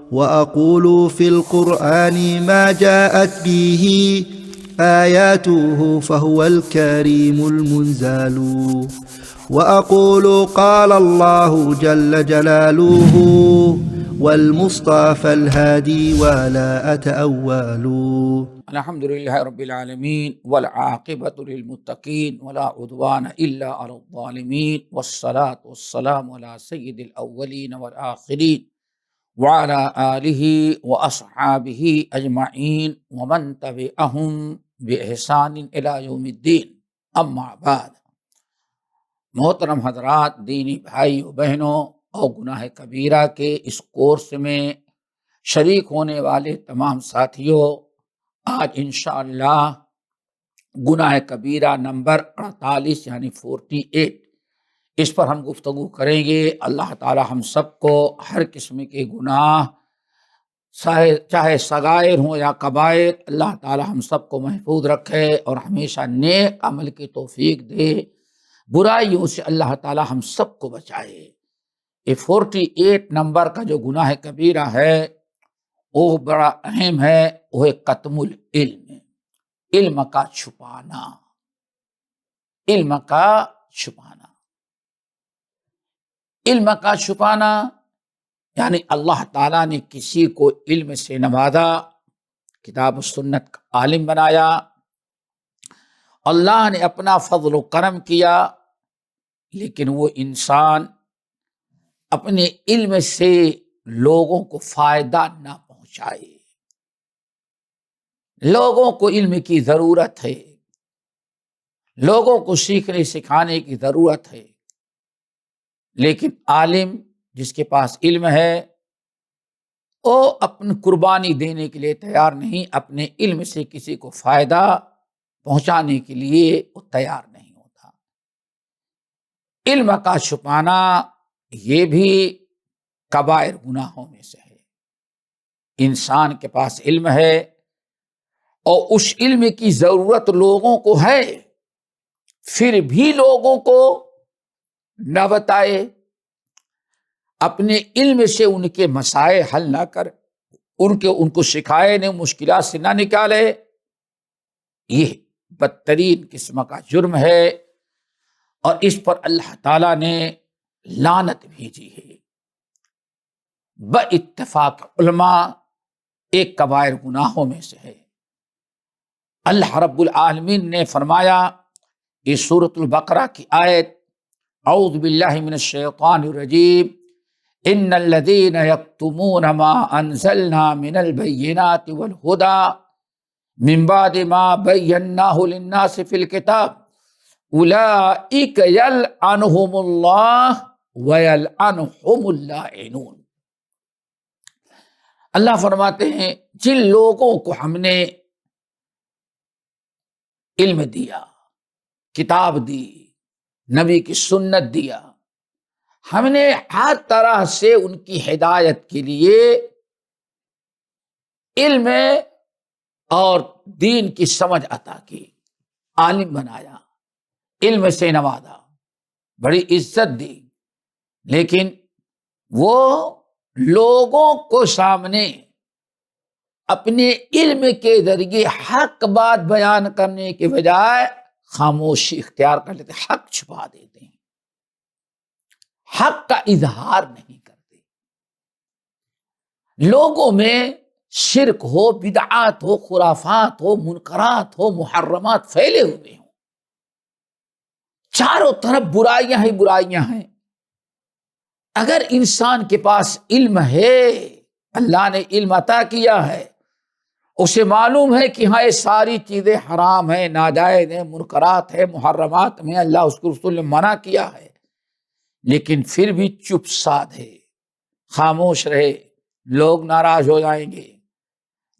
وأقول في القرآن ما جاءت به آياته فهو الكريم المنزال، وأقول قال الله جل جلاله والمصطفى الهادي ولا أتأول. الحمد لله رب العالمين والعاقبة للمتقين ولا عدوان إلا على الظالمين، والصلاة والسلام على سيد الأولين والآخرين وعلى آله وأصحابه أجمعين ومن تبعهم بإحسان إلى يوم الدين، اما بعد۔ محترم حضرات، دینی بھائی و بہنوں، اور گناہ کبیرہ کے اس کورس میں شریک ہونے والے تمام ساتھیوں، آج انشاءاللہ گناہ کبیرہ نمبر 48 یعنی 48 اس پر ہم گفتگو کریں گے۔ اللہ تعالی ہم سب کو ہر قسم کے گناہ چاہے صغائر ہوں یا کبائر، اللہ تعالی ہم سب کو محفوظ رکھے اور ہمیشہ نیک عمل کی توفیق دے، برائیوں سے اللہ تعالی ہم سب کو بچائے۔ یہ 48 نمبر کا جو گناہ کبیرہ ہے وہ بڑا اہم ہے، وہ ہے کتم العلم، علم کا چھپانا، علم کا چھپانا۔ علم کا چھپانا یعنی اللہ تعالیٰ نے کسی کو علم سے نوازا، کتاب و سنت کا عالم بنایا، اللہ نے اپنا فضل و کرم کیا، لیکن وہ انسان اپنے علم سے لوگوں کو فائدہ نہ پہنچائے۔ لوگوں کو علم کی ضرورت ہے، لوگوں کو سیکھنے سکھانے کی ضرورت ہے، لیکن عالم جس کے پاس علم ہے وہ اپنی قربانی دینے کے لیے تیار نہیں، اپنے علم سے کسی کو فائدہ پہنچانے کے لیے وہ تیار نہیں ہوتا۔ علم کا چھپانا یہ بھی کبائر گناہوں میں سے ہے۔ انسان کے پاس علم ہے اور اس علم کی ضرورت لوگوں کو ہے، پھر بھی لوگوں کو نہ بتائے، اپنے علم سے ان کے مسائل حل نہ کر، ان کو سکھائے نہیں، مشکلات سے نہ نکالے، یہ بدترین قسم کا جرم ہے، اور اس پر اللہ تعالیٰ نے لعنت بھیجی ہے۔ باتفاق علماء ایک کبائر گناہوں میں سے ہے۔ اللہ رب العالمین نے فرمایا، یہ سورۃ البقرہ کی آیت، اعوذ باللہ من الشیطان الرجیم، ان الذین یکتمون ما انزلنا من البینات والہدی من بعد ما بیناہ للناس فی الکتاب اولئک یلعنہم اللہ ویلعنہم اللاعنون۔ اللہ فرماتے ہیں جن لوگوں کو ہم نے علم دیا، کتاب دی، نبی کی سنت دیا، ہم نے ہر طرح سے ان کی ہدایت کے لیے علم اور دین کی سمجھ عطا کی، عالم بنایا، علم سے نوازا، بڑی عزت دی، لیکن وہ لوگوں کو سامنے اپنے علم کے ذریعے حق بات بیان کرنے کے بجائے خاموشی اختیار کر لیتے، حق چھپا دیتے ہیں، حق کا اظہار نہیں کرتے۔ لوگوں میں شرک ہو، بدعات ہو، خرافات ہو، منکرات ہو، محرمات پھیلے ہوئے ہوں، چاروں طرف برائیاں ہی برائیاں ہیں۔ اگر انسان کے پاس علم ہے، اللہ نے علم عطا کیا ہے، اسے معلوم ہے کہ ہاں یہ ساری چیزیں حرام ہیں، ناجائز ہیں، منکرات ہیں، محرمات میں اللہ اس کے رسول نے منع کیا ہے، لیکن پھر بھی چپ سادھ ہے، خاموش رہے، لوگ ناراض ہو جائیں گے،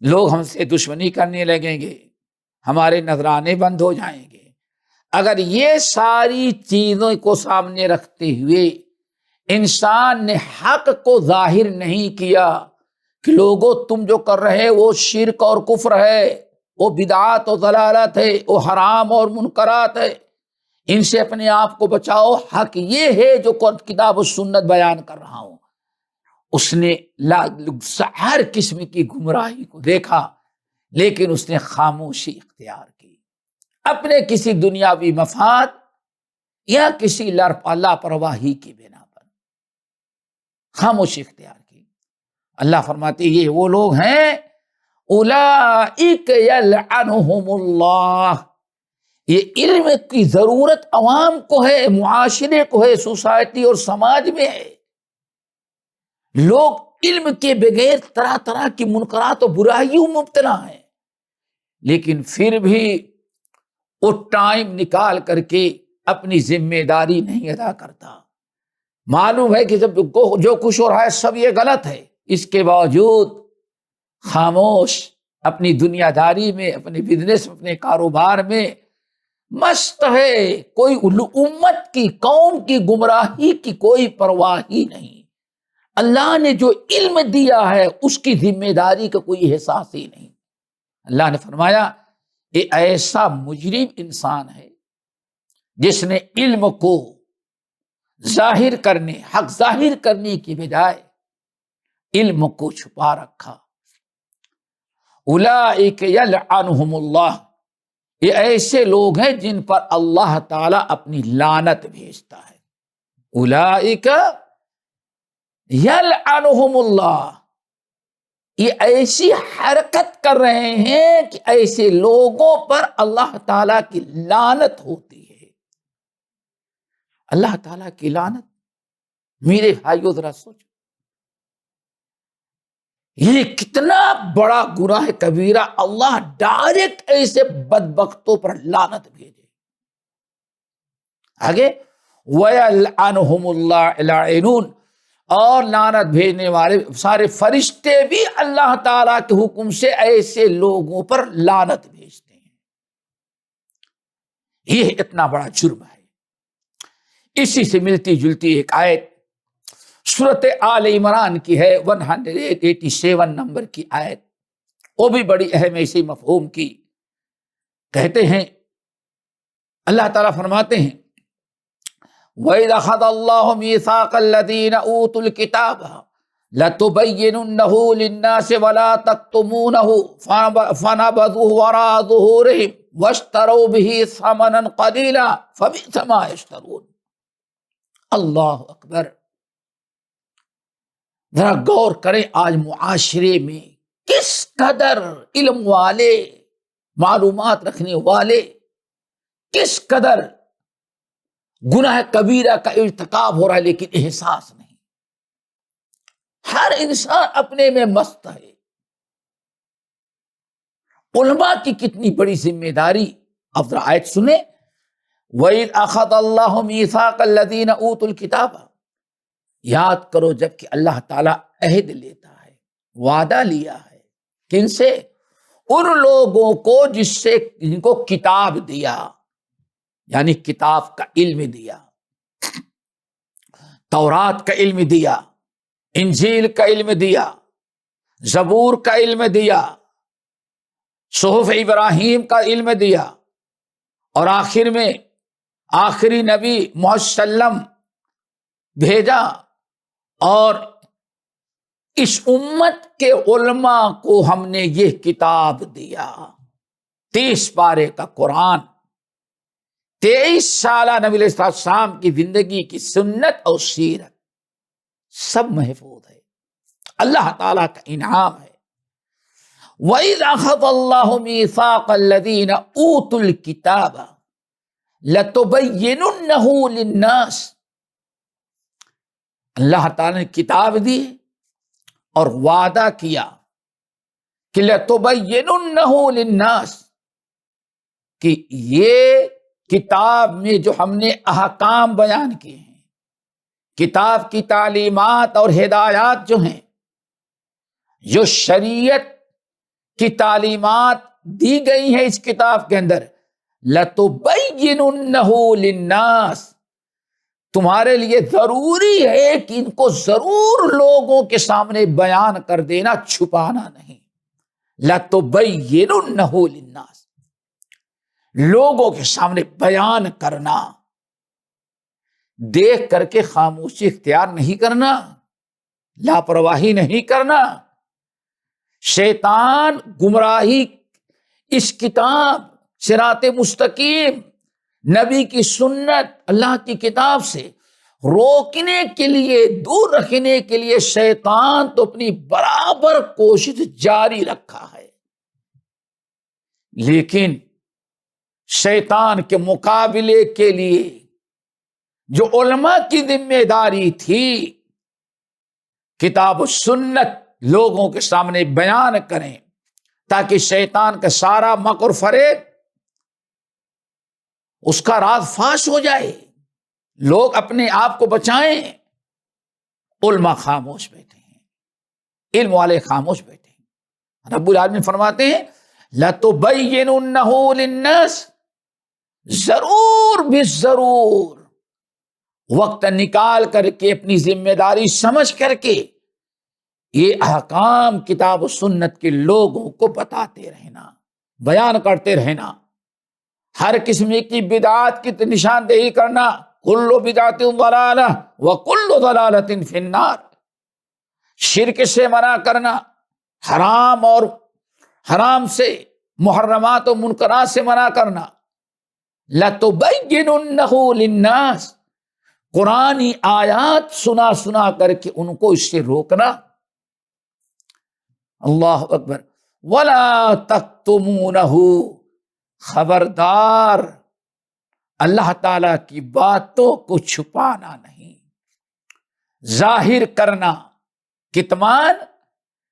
لوگ ہم سے دشمنی کرنے لگیں گے، ہمارے نذرانے بند ہو جائیں گے۔ اگر یہ ساری چیزوں کو سامنے رکھتے ہوئے انسان نے حق کو ظاہر نہیں کیا کہ لوگوں تم جو کر رہے وہ شرک اور کفر ہے، وہ بدعات و ضلالت ہے، وہ حرام اور منکرات ہے، ان سے اپنے آپ کو بچاؤ، حق یہ ہے جو کتاب و سنت بیان کر رہا ہوں، اس نے ہر قسم کی گمراہی کو دیکھا، لیکن اس نے خاموشی اختیار کی، اپنے کسی دنیاوی مفاد یا کسی لاپرواہی کی بنا پر خاموشی اختیار کی۔ اللہ فرماتے یہ وہ لوگ ہیں اولئک یلعنہم اللہ، یہ علم کی ضرورت عوام کو ہے، معاشرے کو ہے، سوسائٹی اور سماج میں ہے۔ لوگ علم کے بغیر طرح طرح کی منکرات و برائیوں میں مبتلا ہیں، لیکن پھر بھی وہ ٹائم نکال کر کے اپنی ذمہ داری نہیں ادا کرتا۔ معلوم ہے کہ جب جو کچھ ہو رہا ہے سب یہ غلط ہے، اس کے باوجود خاموش اپنی دنیا داری میں، اپنے بزنس میں، اپنے کاروبار میں مست ہے، کوئی امت کی، قوم کی گمراہی کی کوئی پرواہ ہی نہیں۔ اللہ نے جو علم دیا ہے اس کی ذمہ داری کا کوئی احساس ہی نہیں۔ اللہ نے فرمایا یہ ایسا مجرم انسان ہے جس نے علم کو ظاہر کرنے، حق ظاہر کرنے کی بجائے علم کو چھپا رکھا۔ اولئک یلعنہم اللہ، یہ ایسے لوگ ہیں جن پر اللہ تعالیٰ اپنی لعنت بھیجتا ہے۔ اولئک یلعنہم اللہ، یہ ایسی حرکت کر رہے ہیں کہ ایسے لوگوں پر اللہ تعالیٰ کی لعنت ہوتی ہے۔ اللہ تعالیٰ کی لعنت، میرے بھائیو ذرا سوچو یہ کتنا بڑا گناہ کبیرہ، اللہ ڈائریکٹ ایسے بدبختوں پر لعنت بھیجے۔ آگے وَيَلْعَنُهُمُ اللَّاعِنُونَ، اور لعنت بھیجنے والے سارے فرشتے بھی اللہ تعالیٰ کے حکم سے ایسے لوگوں پر لعنت بھیجتے ہیں۔ یہ اتنا بڑا جرم ہے۔ اسی سے ملتی جلتی ایک آیت سورۃ آل عمران کی ہے، 187 نمبر کی آیت، وہ بھی بڑی اہم ہے اسی مفہوم کی۔ کہتے ہیں اللہ تعالیٰ فرماتے ہیں وَإِذْ أَخَذَ اللَّهُ مِيثَاقَ الَّذِينَ أُوتُوا الْكِتَابَ لَتُبَيِّنُنَّهُ لِلنَّاسِ وَلَا تَكْتُمُونَهُ فَنَبَذُوهُ وَرَاءَ ظُهُورِهِمْ وَاشْتَرَوْا بِهِ ثَمَنًا قَلِيلًا فَبِئْسَ مَا يَشْتَرُونَ۔ اللہ اکبر، ذرا غور کریں آج معاشرے میں کس قدر علم والے، معلومات رکھنے والے، کس قدر گناہ کبیرہ کا ارتکاب ہو رہا ہے لیکن احساس نہیں۔ ہر انسان اپنے میں مست ہے۔ علماء کی کتنی بڑی ذمہ داری۔ اب ذرا آیت سنیں، وَإِذْ أَخَذَ اللَّهُ مِيثَاقَ الَّذِينَ أُوتُوا الْكِتَابَ، یاد کرو جب کہ اللہ تعالیٰ عہد لیتا ہے، وعدہ لیا ہے، کن سے؟ ان لوگوں کو جن کو کتاب دیا، یعنی کتاب کا علم دیا، تورات کا علم دیا، انجیل کا علم دیا، زبور کا علم دیا، صحف ابراہیم کا علم دیا، اور آخر میں آخری نبی محمد صلی اللہ علیہ وسلم بھیجا، اور اس امت کے علماء کو ہم نے یہ کتاب دیا، 30 پارے کا قرآن، 23 سالہ نبی علیہ السلام کی زندگی کی سنت اور سیرت سب محفوظ ہے۔ اللہ تعالیٰ کا انعام ہے۔ وَإِذْ أَخَذَ اللَّهُ مِيثَاقَ الَّذِينَ أُوتُوا الْكِتَابَ لَتُبَيِّنُنَّهُ لِلنَّاسِ، اللہ تعالیٰ نے کتاب دی اور وعدہ کیا کہ لَتُبَيِّنُنَّهُ لِلنَّاسِ، کہ یہ کتاب میں جو ہم نے احکام بیان کیے ہیں، کتاب کی تعلیمات اور ہدایات جو ہیں، جو شریعت کی تعلیمات دی گئی ہیں اس کتاب کے اندر، لَتُبَيِّنُنَّهُ لِلنَّاسِ، تمہارے لیے ضروری ہے کہ ان کو ضرور لوگوں کے سامنے بیان کر دینا، چھپانا نہیں۔ لَتُبَيِّنُنَّهُ لِلنَّاسِ، لوگوں کے سامنے بیان کرنا، دیکھ کر کے خاموشی اختیار نہیں کرنا، لاپرواہی نہیں کرنا. شیطان گمراہی اس کتاب صراط مستقیم نبی کی سنت اللہ کی کتاب سے روکنے کے لیے، دور رکھنے کے لیے شیطان تو اپنی برابر کوشش جاری رکھا ہے. لیکن شیطان کے مقابلے کے لیے جو علماء کی ذمہ داری تھی کتاب و سنت لوگوں کے سامنے بیان کریں تاکہ شیطان کا سارا مکر فریب اس کا راز فاش ہو جائے، لوگ اپنے آپ کو بچائیں. علماء خاموش بیٹھے ہیں، علم والے خاموش بیٹھے ہیں. رب العالمین فرماتے ہیں لَتُبَيِّنُنَّهُ لِلنَّاسِ، ضرور بھی ضرور وقت نکال کر کے اپنی ذمہ داری سمجھ کر کے یہ احکام کتاب و سنت کے لوگوں کو بتاتے رہنا، بیان کرتے رہنا. ہر قسم کی بدعات کی نشاندہی کرنا. کل بدعت ضلالہ وکل ضلالۃ فی النار. شرک سے منع کرنا، حرام اور حرام سے، محرمات و منکرات سے منع کرنا. لَتُبَيِّنُنَّهُ لِلنَّاسِ، قرآنی آیات سنا سنا کر کے ان کو اس سے روکنا. اللہ اکبر. وَلَا تَكْتُمُونَهُ، خبردار اللہ تعالی کی باتوں کو چھپانا نہیں، ظاہر کرنا. کتمان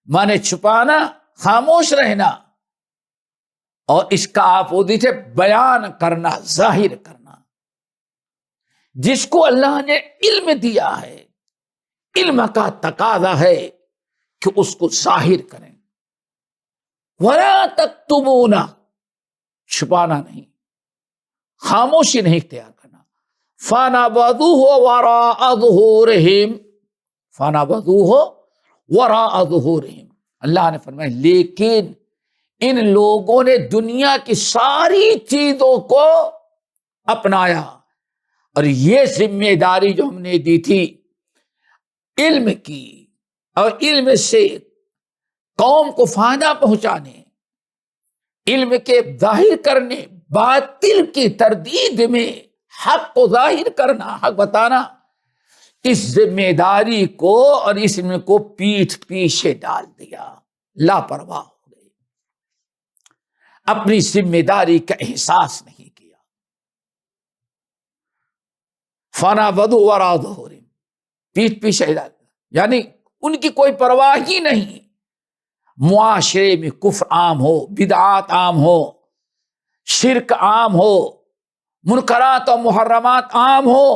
مانے چھپانا، خاموش رہنا، اور اس کا اپوزٹ ہے بیان کرنا، ظاہر کرنا. جس کو اللہ نے علم دیا ہے، علم کا تقاضا ہے کہ اس کو ظاہر کریں. وَلَا تَكْتُمُونَ، چھپانا نہیں، خاموشی نہیں اختیار کرنا. فَنَبَذُوهُ وَرَاءَ ظُهُورِهِمْ، فَنَبَذُوهُ وَرَاءَ ظُهُورِهِمْ. اللہ نے فرمایا لیکن ان لوگوں نے دنیا کی ساری چیزوں کو اپنایا، اور یہ ذمہ داری جو ہم نے دی تھی علم کی، اور علم سے قوم کو فائدہ پہنچانے، علم کے ظاہر کرنے، باطل کی تردید میں حق کو ظاہر کرنا، حق بتانا، اس ذمہ داری کو اور اس علم کو پیٹھ پیچھے ڈال دیا، لاپرواہ ہو گئے، اپنی ذمہ داری کا احساس نہیں کیا. فَنَبَذُوهُ وَرَاءَ ظُهُورِهِمْ، پیٹھ پیچھے ڈال دیا، یعنی ان کی کوئی پرواہ ہی نہیں. معاشرے میں کفر عام ہو، بدعات عام ہو، شرک عام ہو، منکرات و محرمات عام ہو،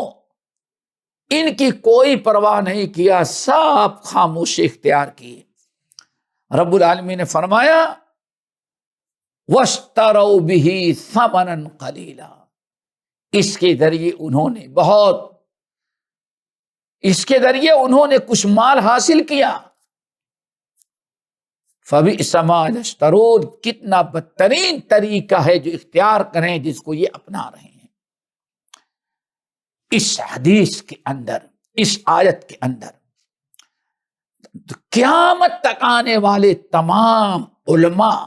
ان کی کوئی پرواہ نہیں کیا، سب خاموشی اختیار کی. رب العالمین نے فرمایا وَاشْتَرَوْا بِهِ ثَمَنًا قَلِيلًا، اس کے ذریعے انہوں نے کچھ مال حاصل کیا. فَبِئْسَ مَا يَشْتَرُونَ، کتنا بدترین طریقہ ہے جو اختیار کریں جس کو یہ اپنا رہے ہیں. اس حدیث کے اندر، اس آیت کے اندر قیامت تک آنے والے تمام علماء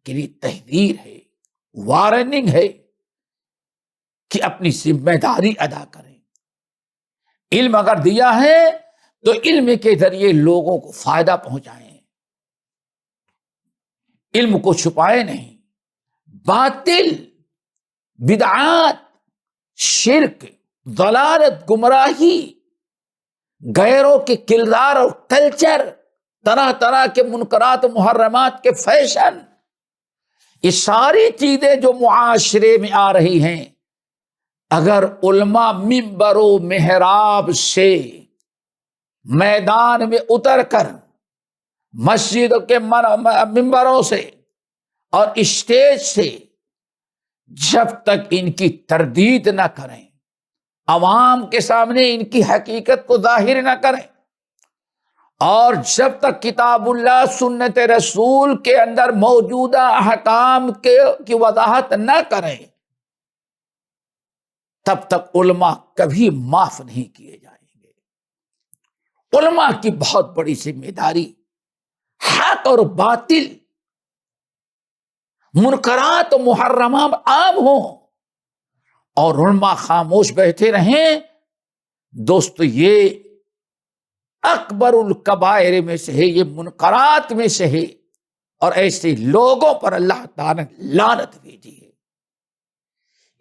کے لیے تحذیر ہے، وارننگ ہے کہ اپنی ذمہ داری ادا کریں. علم اگر دیا ہے تو علم کے ذریعے لوگوں کو فائدہ پہنچائیں، علم کو چھپائے نہیں. باطل، بدعات، شرک، ضلالت، گمراہی، غیروں کے کردار اور کلچر، طرح طرح کے منکرات و محرمات کے فیشن، یہ ساری چیزیں جو معاشرے میں آ رہی ہیں، اگر علماء منبر و محراب سے میدان میں اتر کر، مسجدوں کے منبروں سے اور اسٹیج سے جب تک ان کی تردید نہ کریں، عوام کے سامنے ان کی حقیقت کو ظاہر نہ کریں، اور جب تک کتاب اللہ سنت رسول کے اندر موجودہ احکام کی وضاحت نہ کریں، تب تک علماء کبھی معاف نہیں کیے جائیں گے. علماء کی بہت بڑی ذمہ داری، حق اور باطل، منکرات و محرمات عام ہوں اور علماء خاموش بیٹھے رہیں، دوستو یہ اکبر الکبائر میں سے ہے، یہ منکرات میں سے ہے، اور ایسے لوگوں پر اللہ تعالیٰ نے لعنت بھیجی ہے۔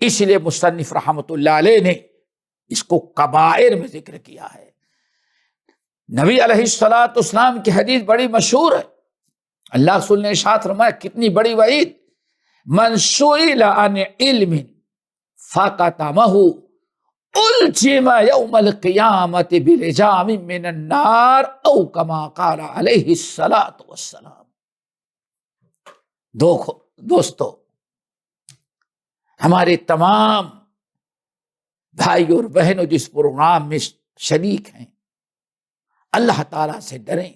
اس لیے مصنف رحمت اللہ علیہ نے اس کو کبائر میں ذکر کیا ہے۔ نبی علیہ الصلوۃ والسلام کی حدیث بڑی مشہور ہے، اللہ رسول نے ارشاد فرمایا، کتنی بڑی وعید، من سئل عن علم فکتمہ الجم یوم القیامت بلجام من النار او کما قال علیہ الصلوۃ والسلام۔ دوستو، ہمارے تمام بھائی اور بہنوں جس پروگرام میں شریک ہیں، اللہ تعالیٰ سے ڈریں۔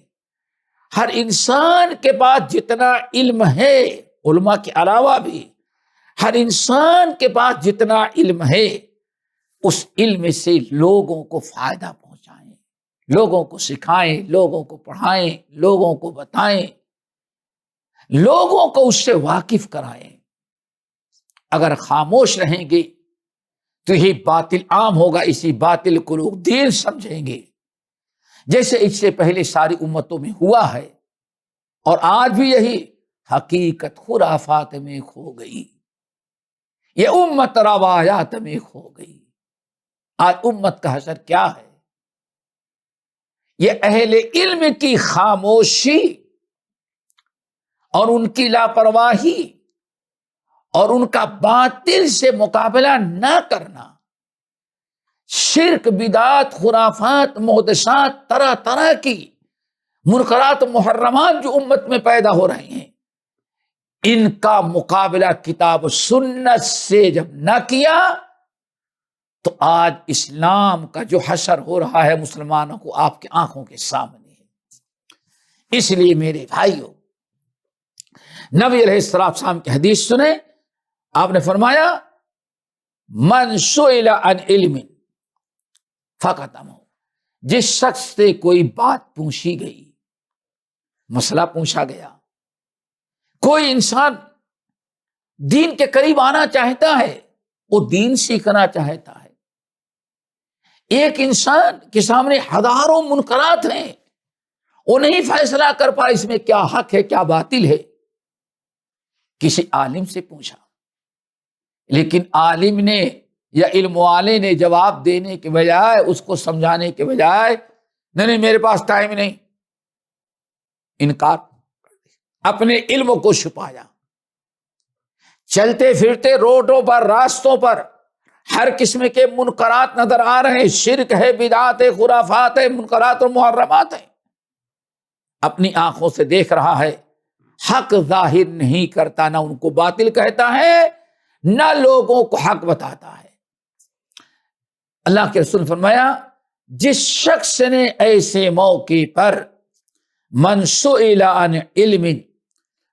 ہر انسان کے پاس جتنا علم ہے، علماء کے علاوہ بھی ہر انسان کے پاس جتنا علم ہے، اس علم سے لوگوں کو فائدہ پہنچائیں، لوگوں کو سکھائیں، لوگوں کو پڑھائیں، لوگوں کو بتائیں، لوگوں کو اس سے واقف کرائیں۔ اگر خاموش رہیں گے تو یہ باطل عام ہوگا، اسی باطل کو لوگ دین سمجھیں گے، جیسے اس سے پہلے ساری امتوں میں ہوا ہے، اور آج بھی یہی حقیقت خرافات میں کھو گئی، یہ امت روایات میں کھو گئی۔ آج امت کا حشر کیا ہے؟ یہ اہل علم کی خاموشی اور ان کی لاپرواہی اور ان کا باطل سے مقابلہ نہ کرنا، شرک، بدعات، خرافات، محدثات، طرح طرح کی منکرات محرمات جو امت میں پیدا ہو رہے ہیں، ان کا مقابلہ کتاب و سنت سے جب نہ کیا تو آج اسلام کا جو حشر ہو رہا ہے مسلمانوں کو آپ کی آنکھوں کے سامنے ہے۔ اس لیے میرے بھائیوں، نبی علیہ السلام کی حدیث سنیں، آپ نے فرمایا، من سئل عن علم فکتمہ، جس شخص سے کوئی بات پوچھی گئی، مسئلہ پوچھا گیا، کوئی انسان دین کے قریب آنا چاہتا ہے، وہ دین سیکھنا چاہتا ہے، ایک انسان کے سامنے ہزاروں منکرات ہیں، وہ نہیں فیصلہ کر پا اس میں کیا حق ہے کیا باطل ہے، کسی عالم سے پوچھا، لیکن عالم نے یا علم والے نے جواب دینے کے بجائے، اس کو سمجھانے کے بجائے، نہیں میرے پاس ٹائم نہیں، انکار، اپنے علم کو چھپایا۔ چلتے پھرتے روڈوں پر، راستوں پر ہر قسم کے منکرات نظر آ رہے ہیں، شرک ہے، بدعات ہے، خرافات ہے، منکرات اور محرمات ہیں، اپنی آنکھوں سے دیکھ رہا ہے، حق ظاہر نہیں کرتا، نہ ان کو باطل کہتا ہے، نہ لوگوں کو حق بتاتا ہے۔ اللہ کے رسول فرمایا، جس شخص نے ایسے موقع پر من سئل عن علم،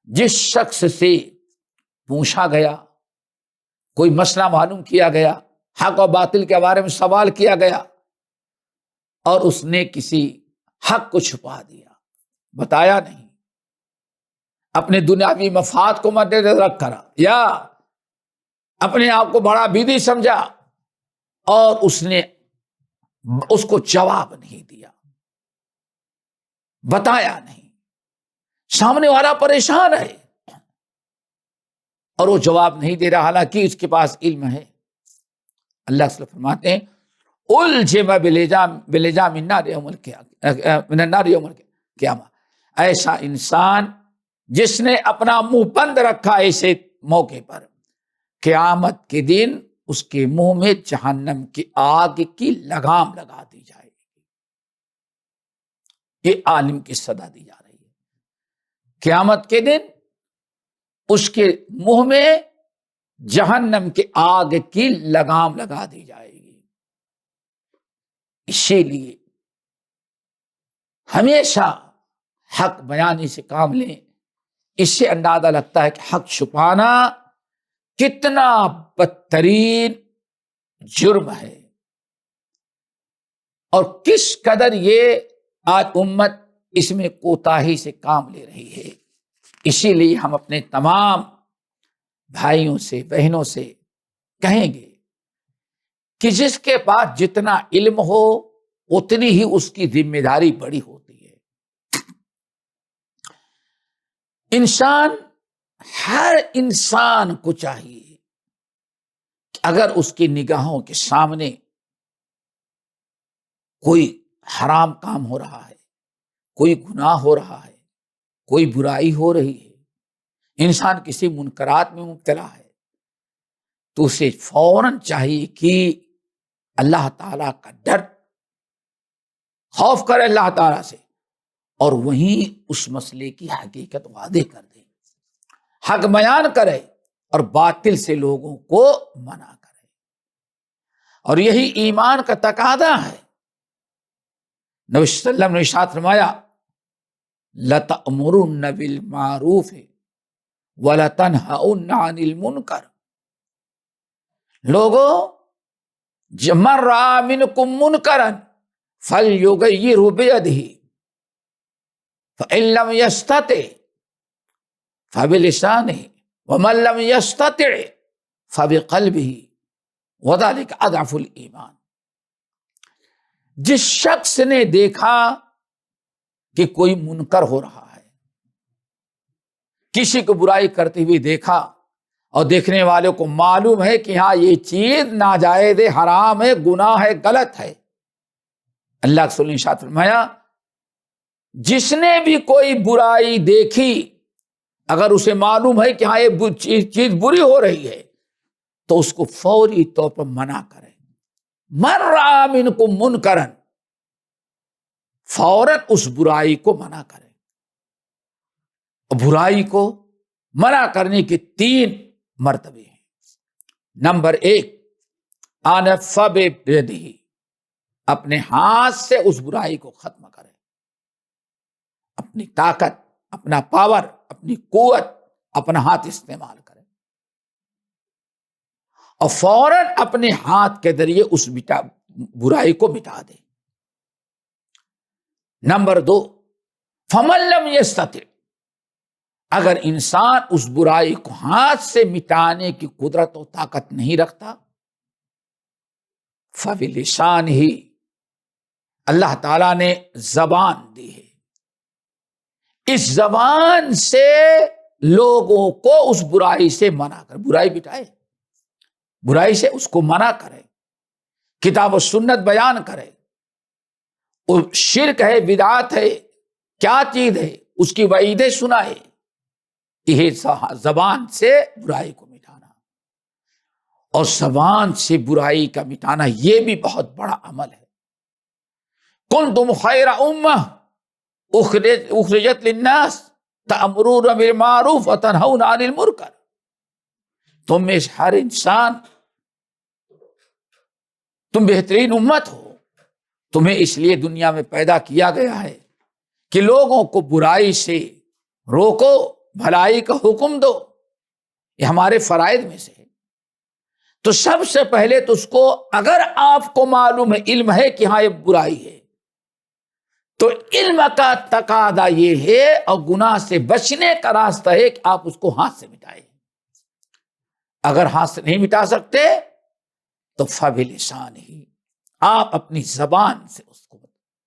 جس شخص سے پوچھا گیا، کوئی مسئلہ معلوم کیا گیا، حق و باطل کے بارے میں سوال کیا گیا، اور اس نے کسی حق کو چھپا دیا، بتایا نہیں، اپنے دنیاوی مفاد کو مد نظر رکھ کر، یا اپنے آپ کو بڑا بیدی سمجھا اور اس نے اس کو جواب نہیں دیا، بتایا نہیں، سامنے والا پریشان ہے اور وہ جواب نہیں دے رہا، حالانکہ اس کے پاس علم ہے۔ اللہ صلی اللہ فرماتے ہیں، الجم بلجام النار یوم القیامہ، ایسا انسان جس نے اپنا منہ بند رکھا ایسے موقع پر، قیامت کے دن اس کے منہ میں جہنم کی آگ کی لگام لگا دی جائے گی۔ یہ عالم کی صدا دی جا رہی ہے، قیامت کے دن اس کے منہ میں جہنم کی آگ کی لگام لگا دی جائے گی۔ اسی لیے ہمیشہ حق بیانی سے کام لیں، اس سے اندازہ لگتا ہے کہ حق چھپانا کتنا بدترین جرم ہے، اور کس قدر یہ آج امت اس میں کوتاہی سے کام لے رہی ہے. اسی لیے ہم اپنے تمام بھائیوں سے بہنوں سے کہیں گے کہ جس کے پاس جتنا علم ہو اتنی ہی اس کی ذمہ داری بڑی ہوتی ہے. ہر انسان کو چاہیے کہ اگر اس کی نگاہوں کے سامنے کوئی حرام کام ہو رہا ہے، کوئی گناہ ہو رہا ہے، کوئی برائی ہو رہی ہے، انسان کسی منکرات میں مبتلا ہے، تو اسے فوراً چاہیے کہ اللہ تعالیٰ کا ڈر، خوف کرے اللہ تعالیٰ سے، اور وہیں اس مسئلے کی حقیقت واضح کر دے، حق بیان کرے اور باطل سے لوگوں کو منع کرے. اور یہی ایمان کا تقاضا ہے. نبی صلی اللہ علیہ وسلم نے ارشاد فرمایا لَتَأْمُرُنَّ بِالْمَعْرُوفِ وَلَتَنْهَؤُنَّ عَنِ الْمُنْكَرِ. لوگوں مَن رَأَىٰ مِنْكُم مُنْكَرًا فَلْيُغَيِّرْهُ بِيَدِهِ فَإِن لَّمْ يَسْتَطِعْ فَبِلِسَانِهِ وَمَن لَّمْ يَسْتَطِعْ فَبِقَلْبِهِ وَذَلِكَ أَضْعَفُ الْإِيمَانِ. جس شخص نے دیکھا کہ کوئی منکر ہو رہا ہے، کسی کو برائی کرتے ہوئے دیکھا، اور دیکھنے والوں کو معلوم ہے کہ ہاں یہ چیز ناجائز ہے، حرام ہے، گناہ ہے، غلط ہے، اللہ کے رسول نے ارشاد فرمایا جس نے بھی کوئی برائی دیکھی، اگر اسے معلوم ہے کہ ہاں یہ چیز بری ہو رہی ہے، تو اس کو فوری طور پر منع کرے. مَن رَأَىٰ مِنْكُم مُنْكَرًا، فوراً اس برائی کو منع کرے. برائی کو منع کرنے کے 3 مرتبے ہیں. نمبر 1 آنَفَ بِیَدِهِ، اپنے ہاتھ سے اس برائی کو ختم کرے. اپنی طاقت، اپنا پاور، اپنی قوت، اپنا ہاتھ استعمال کرے اور فوراً اپنے ہاتھ کے ذریعے اس برائی کو مٹا دے. نمبر 2 فَمَن لَّمْ يَسْتَطِعْ، اگر انسان اس برائی کو ہاتھ سے مٹانے کی قدرت و طاقت نہیں رکھتا، فَبِلِسَانِهِ، اللہ تعالیٰ نے زبان دی ہے، اس زبان سے لوگوں کو اس برائی سے منع کر، برائی مٹائے، برائی سے اس کو منع کرے، کتاب و سنت بیان کرے. وہ شرک ہے، بدعت ہے، کیا چیز ہے، اس کی وعیدیں سنائے. یہ زبان سے برائی کو مٹانا، اور زبان سے برائی کا مٹانا یہ بھی بہت بڑا عمل ہے. کنتم خیر امہ اخرجت للناس تأمرون بالمعروف وتنہون عن المنکر. تم میں ہر انسان، تم بہترین امت ہو، تمہیں اس لیے دنیا میں پیدا کیا گیا ہے کہ لوگوں کو برائی سے روکو، بھلائی کا حکم دو. یہ ہمارے فرائض میں سے ہے. تو سب سے پہلے تو اس کو، اگر آپ کو معلوم ہے، علم ہے کہ ہاں یہ برائی ہے، تو علم کا تقاضا یہ ہے اور گناہ سے بچنے کا راستہ ہے کہ آپ اس کو ہاتھ سے مٹائیں. اگر ہاتھ سے نہیں مٹا سکتے تو فَبِلِسَانِهِ، آپ اپنی زبان سے اس کو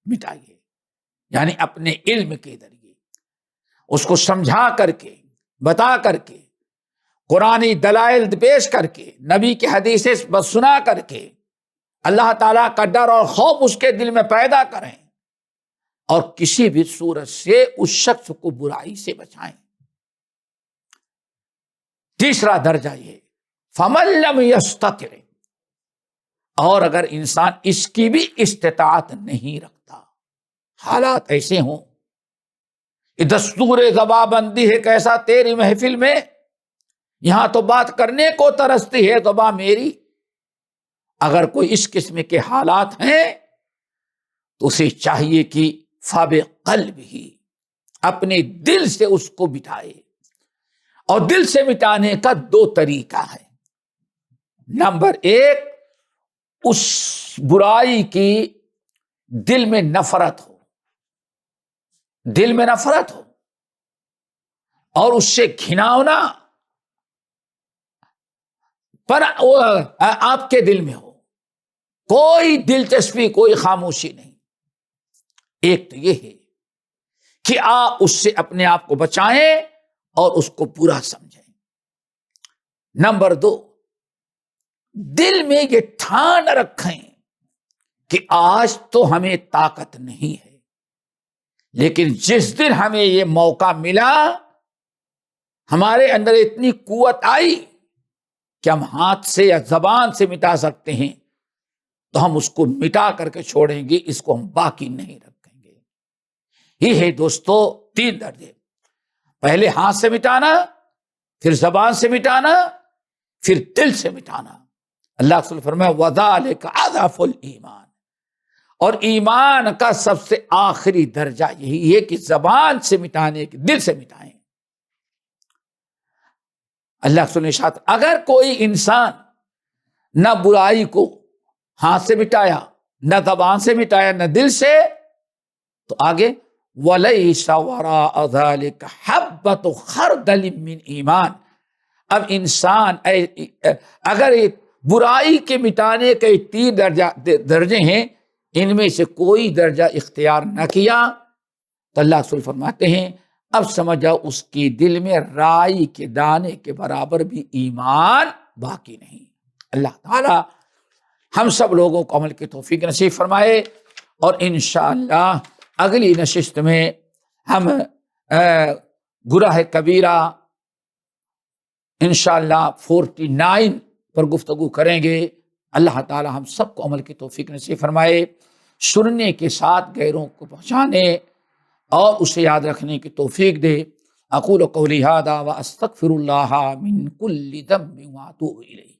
مٹائیے، یعنی اپنے علم کے ذریعے اس کو سمجھا کر کے، بتا کر کے، قرآنی دلائل پیش کر کے، نبی کی حدیثیں بس سنا کر کے، اللہ تعالیٰ کا ڈر اور خوف اس کے دل میں پیدا کریں، اور کسی بھی صورت سے اس شخص کو برائی سے بچائیں. تیسرا درجہ یہ فَمَن لَّمْ يَسْتَطِعْ، اور اگر انسان اس کی بھی استطاعت نہیں رکھتا، حالات ایسے ہوں، یہ دستور زبان بندی ہے کیسا تیری محفل میں، یہاں تو بات کرنے کو ترستی ہے زبان میری. اگر کوئی اس قسم کے حالات ہیں تو اسے چاہیے کہ فَبِقَلْبِهِ، اپنے دل سے اس کو مٹائے. اور دل سے مٹانے کا 2 طریقہ ہے. نمبر 1، اس برائی کی دل میں نفرت ہو، دل میں نفرت ہو اور اس سے گھناؤنا پر آپ کے دل میں ہو، کوئی دلچسپی، کوئی خاموشی نہیں، ایک تو یہ ہے کہ آپ اس سے اپنے آپ کو بچائیں اور اس کو برا سمجھیں۔ نمبر 2، دل میں یہ ٹھان رکھیں کہ آج تو ہمیں طاقت نہیں ہے، لیکن جس دن ہمیں یہ موقع ملا، ہمارے اندر اتنی قوت آئی کہ ہم ہاتھ سے یا زبان سے مٹا سکتے ہیں، تو ہم اس کو مٹا کر کے چھوڑیں گے، اس کو ہم باقی نہیں رکھیں گے۔ یہ ہے دوستو 3 درجے، پہلے ہاتھ سے مٹانا، پھر زبان سے مٹانا، پھر دل سے مٹانا۔ اللہ رسول فرمایا وَذَلِكَ أَضْعَفُ الْإِيمَانِ، اور ایمان کا سب سے آخری درجہ یہی ہے کہ زبان سے مٹانے کے، دل سے مٹائیں۔ اللہ رسول نے ارشاد، اگر کوئی انسان نہ برائی کو ہاتھ سے مٹایا، نہ زبان سے مٹایا، نہ دل سے، تو آگے وَلَيْسَ وَرَاءَ ذَلِكَ حَبَّةُ خَرْدَلٍ مِّنْ ایمان، اب انسان اگر ایک برائی کے مٹانے کے 3 درجے ہیں، ان میں سے کوئی درجہ اختیار نہ کیا، تو اللہ رسول فرماتے ہیں اب سمجھ جاؤ اس کی دل میں رائی کے دانے کے برابر بھی ایمان باقی نہیں۔ اللہ تعالی ہم سب لوگوں کو عمل کی توفیق نصیب فرمائے، اور انشاءاللہ اگلی نشست میں ہم گناہ کبیرہ انشاءاللہ 49 پر گفتگو کریں گے۔ اللہ تعالی ہم سب کو عمل کی توفیق نصیب فرمائے، سننے کے ساتھ غیروں کو پہنچانے اور اسے یاد رکھنے کی توفیق دے۔ اقول قولی ھذا واستغفر اللہ من کل ذنب واتوب الیہ۔